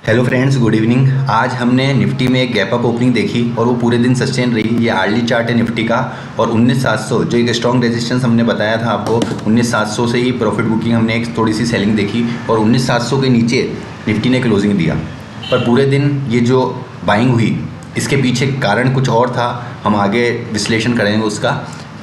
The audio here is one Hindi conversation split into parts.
Hello friends, good evening. आज हमने निफ्टी में एक गैप अप ओपनिंग देखी और वो पूरे दिन सस्टेन रही। ये आर्ली चार्ट है निफ्टी का और 19,700 जो एक स्ट्रॉन्ग रेजिस्टेंस हमने बताया था आपको, 19,700 से ही प्रॉफिट बुकिंग हमने एक थोड़ी सी सेलिंग देखी और 19,700 के नीचे निफ्टी ने क्लोजिंग दिया। पर पूरे दिन ये जो बाइंग हुई इसके पीछे कारण कुछ और था, हम आगे विश्लेषण करेंगे उसका।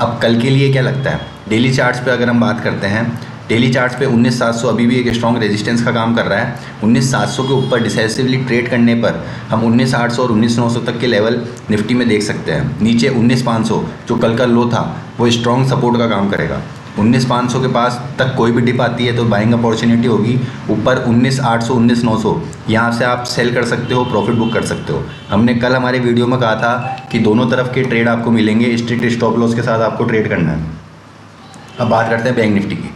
अब कल के लिए क्या लगता है, डेली चार्ट्स पे अगर हम बात करते हैं, डेली चार्ट्स पे 19,700 अभी भी एक स्ट्रॉन्ग रेजिस्टेंस का काम कर रहा है। 19,700 के ऊपर डिसाइसिवली ट्रेड करने पर हम 19,800 और 19,900 तक के लेवल निफ्टी में देख सकते हैं। नीचे 19,500 जो कल का लो था वो स्ट्रॉन्ग सपोर्ट का काम करेगा। 19,500 के पास तक कोई भी डिप आती है तो बाइंग अपॉर्चुनिटी होगी। ऊपर 19,800 19,900 यहाँ से आप सेल कर सकते हो, प्रॉफिट बुक कर सकते हो। हमने कल हमारे वीडियो में कहा था कि दोनों तरफ के ट्रेड आपको मिलेंगे, स्ट्रिक्ट स्टॉप लॉस के साथ आपको ट्रेड करना है। अब बात करते हैं बैंक निफ्टी की।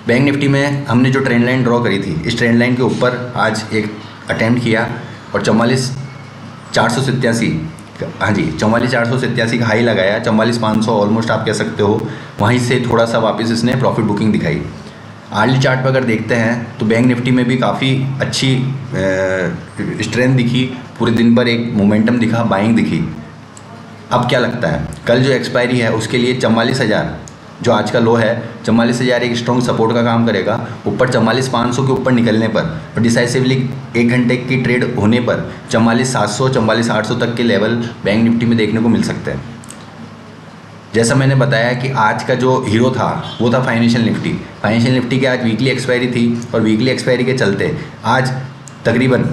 बैंक निफ्टी में हमने जो ट्रेंड लाइन ड्रॉ करी थी, इस ट्रेंड लाइन के ऊपर आज एक अटेम्प्ट किया और 44,487, हाँ जी 44,487 का हाई लगाया। 44,500 ऑलमोस्ट आप कह सकते हो, वहीं से थोड़ा सा वापस इसने प्रॉफिट बुकिंग दिखाई। आर्ली चार्ट पर अगर देखते हैं तो बैंक निफ्टी में भी काफ़ी अच्छी स्ट्रेंथ दिखी, पूरे दिन पर एक मोमेंटम दिखा, बाइंग दिखी। अब क्या लगता है, कल जो एक्सपायरी है उसके लिए 44,000 जो आज का लो है, 44,000 एक स्ट्रॉन्ग सपोर्ट का काम करेगा। ऊपर 44,500 के ऊपर निकलने पर और डिसाइसिवली 1 घंटे की ट्रेड होने पर 44,700 44,800 तक के लेवल बैंक निफ्टी में देखने को मिल सकते हैं। जैसा मैंने बताया कि आज का जो हीरो था वो था फाइनेंशियल निफ्टी। फाइनेंशियल निफ्टी की आज वीकली एक्सपायरी थी और वीकली एक्सपायरी के चलते आज तकरीबन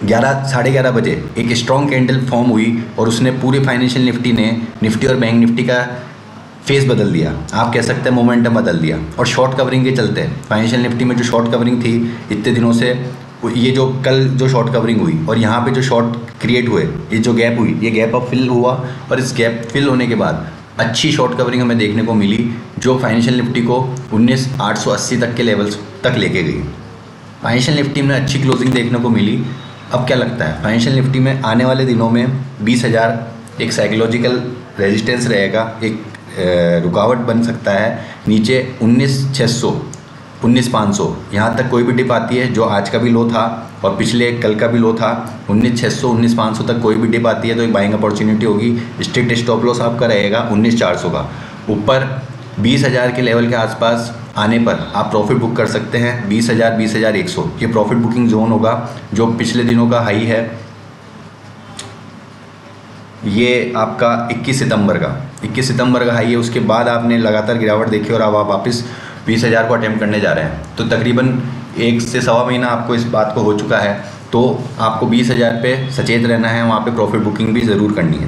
11 साढ़े 11 बजे एक स्ट्रॉन्ग कैंडल फॉर्म हुई और उसने पूरे फाइनेंशियल निफ्टी ने निफ्टी और बैंक निफ्टी का फेस बदल दिया, आप कह सकते हैं मोमेंटम बदल दिया। और शॉर्ट कवरिंग के चलते फाइनेंशियल निफ्टी में जो शॉर्ट कवरिंग थी इतने दिनों से, ये जो कल जो शॉर्ट कवरिंग हुई और यहाँ पे जो शॉर्ट क्रिएट हुए, ये जो गैप हुई, ये गैप अब फिल हुआ और इस गैप फिल होने के बाद अच्छी शॉर्ट कवरिंग हमें देखने को मिली जो फाइनेंशियल निफ्टी को 19,880 तक के लेवल्स तक लेके गई। फाइनेंशियल निफ्टी में अच्छी क्लोजिंग देखने को मिली। अब क्या लगता है, फाइनेंशियल निफ्टी में आने वाले दिनों में 20,000 एक साइकोलॉजिकल रेजिस्टेंस रहेगा, एक रुकावट बन सकता है। नीचे 19,600 19,500 यहाँ तक कोई भी डिप आती है, जो आज का भी लो था और पिछले कल का भी लो था। 19,600 19,500 तक कोई भी डिप आती है तो एक बाइंग अपॉर्चुनिटी होगी। स्ट्रिक्ट स्टॉप लॉस आपका रहेगा 19,400 का। ऊपर 20,000 के लेवल के आसपास आने पर आप प्रॉफिट बुक कर सकते हैं। 20,000 20,100 ये प्रॉफिट बुकिंग जोन होगा, जो पिछले दिनों का हाई है। ये आपका 21 सितंबर का हाई है। उसके बाद आपने लगातार गिरावट देखी और अब आप वापस 20,000 को अटेम्प्ट करने जा रहे हैं, तो तकरीबन 1 से सवा महीना आपको इस बात को हो चुका है। तो आपको 20,000 पे सचेत रहना है, वहाँ पे प्रॉफिट बुकिंग भी ज़रूर करनी है।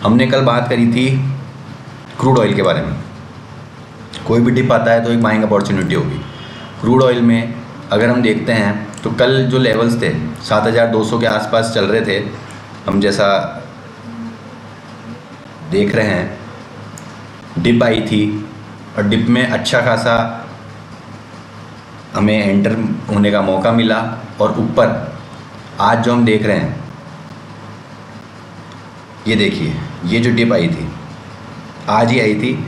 हमने कल बात करी थी क्रूड ऑयल के बारे में, कोई भी डिप आता है तो एक बाइंग अपॉर्चुनिटी होगी। क्रूड ऑयल में अगर हम देखते हैं तो कल जो लेवल्स थे 7,200 के आसपास चल रहे थे, हम जैसा देख रहे हैं, डिप आई थी और डिप में अच्छा खासा हमें एंटर होने का मौका मिला। और ऊपर आज जो हम देख रहे हैं, ये देखिए, ये जो डिप आई थी आज ही आई थी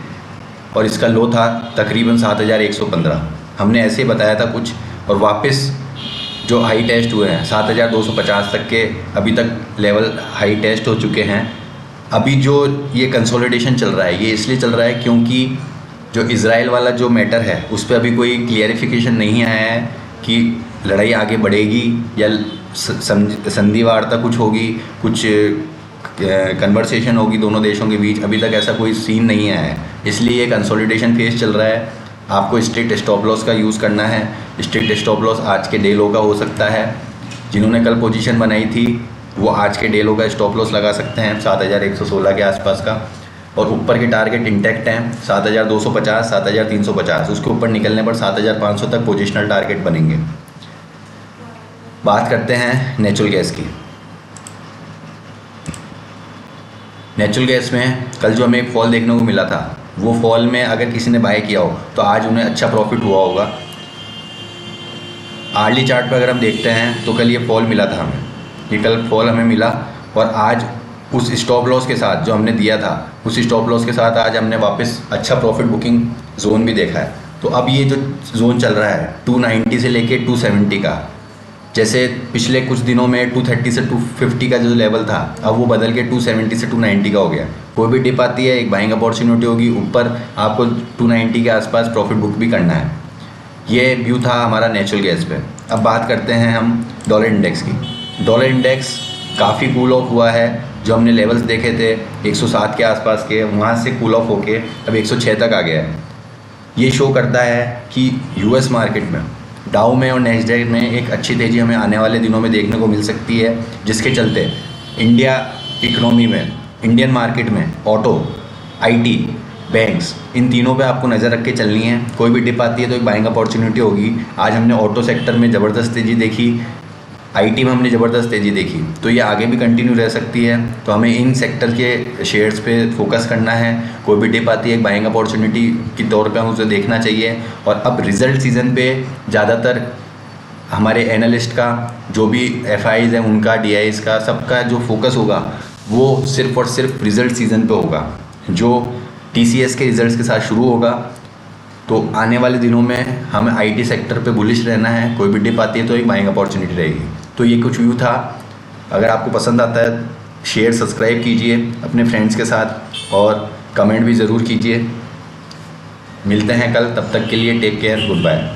और इसका लो था तकरीबन 7,115। हमने ऐसे ही बताया था कुछ, और वापस जो हाई टेस्ट हुए हैं 7,250 तक के अभी तक लेवल हाई टेस्ट हो चुके हैं। अभी जो ये कंसोलिडेशन चल रहा है ये इसलिए चल रहा है क्योंकि जो इज़राइल वाला जो मैटर है उस पर अभी कोई क्लियरिफिकेशन नहीं आया है कि लड़ाई आगे बढ़ेगी या संधि वार्ता कुछ होगी, कुछ कन्वर्सेशन होगी दोनों देशों के बीच। अभी तक ऐसा कोई सीन नहीं आया है, इसलिए ये कंसोलिडेशन फेज चल रहा है। आपको स्ट्रिक्ट स्टॉप लॉस का यूज़ करना है। स्ट्रिक्ट स्टॉप लॉस आज के डे लो का हो सकता है। जिन्होंने कल पोजीशन बनाई थी वो आज के डे लो का स्टॉप लॉस लगा सकते हैं 7,116 के आसपास का। और ऊपर के टारगेट इंटैक्ट हैं 7,250 7,350, उसके ऊपर निकलने पर 7,500 तक पोजिशनल टारगेट बनेंगे। बात करते हैं नेचुरल गैस की। नेचुरल गैस में कल जो हमें एक फॉल देखने को मिला था, वो फॉल में अगर किसी ने बाय किया हो तो आज उन्हें अच्छा प्रॉफिट हुआ होगा। आर्ली चार्ट पर अगर हम देखते हैं तो कल ये फॉल मिला था हमें, ये कल फॉल हमें मिला और आज उस स्टॉप लॉस के साथ जो हमने दिया था, उस स्टॉप लॉस के साथ आज हमने वापस अच्छा प्रॉफिट बुकिंग जोन भी देखा है। तो अब ये जो जोन चल रहा है 290 से लेके 270 का, जैसे पिछले कुछ दिनों में 230 से 250 का जो लेवल था, अब वो बदल के 270 से 290 का हो गया। कोई भी डिप आती है, एक बाइंग अपॉर्चुनिटी होगी, ऊपर आपको 290 के आसपास प्रॉफिट बुक भी करना है। ये व्यू था हमारा नेचुरल गैस पे। अब बात करते हैं हम डॉलर इंडेक्स की। डॉलर इंडेक्स काफ़ी कूल ऑफ हुआ है। जो हमने लेवल्स देखे थे 107 के आसपास के, वहाँ से कूल ऑफ होके अब 106 तक आ गया है। ये शो करता है कि यूएस मार्केट में, डाउ में और नैस्डैक में एक अच्छी तेज़ी हमें आने वाले दिनों में देखने को मिल सकती है, जिसके चलते इंडिया इकोनॉमी में, इंडियन मार्केट में ऑटो, आईटी, बैंक्स, इन तीनों पे आपको नज़र रख के चलनी है। कोई भी डिप आती है तो एक बाइंग अपॉर्चुनिटी होगी। आज हमने ऑटो सेक्टर में ज़बरदस्त तेज़ी देखी, आईटी में हमने ज़बरदस्त तेज़ी देखी, तो ये आगे भी कंटिन्यू रह सकती है। तो हमें इन सेक्टर के शेयर्स पे फोकस करना है। कोई भी डिप आती है एक बाइंग अपॉर्चुनिटी के तौर पे हमें उसे देखना चाहिए। और अब रिज़ल्ट सीज़न पे ज़्यादातर हमारे एनालिस्ट का, जो भी एफआईज हैं उनका, डीआईज का, सबका जो फोकस होगा वो सिर्फ और सिर्फ रिज़ल्ट सीज़न पे होगा, जो टीसीएस के रिज़ल्ट्स के साथ शुरू होगा। तो आने वाले दिनों में हमें आईटी सेक्टर पे बुलिश रहना है। कोई भी डिप आती है तो एक बाइंग अपॉर्चुनिटी रहेगी। तो ये कुछ व्यू था। अगर आपको पसंद आता है, शेयर सब्सक्राइब कीजिए अपने फ्रेंड्स के साथ और कमेंट भी ज़रूर कीजिए। मिलते हैं कल, तब तक के लिए टेक केयर, गुड बाय।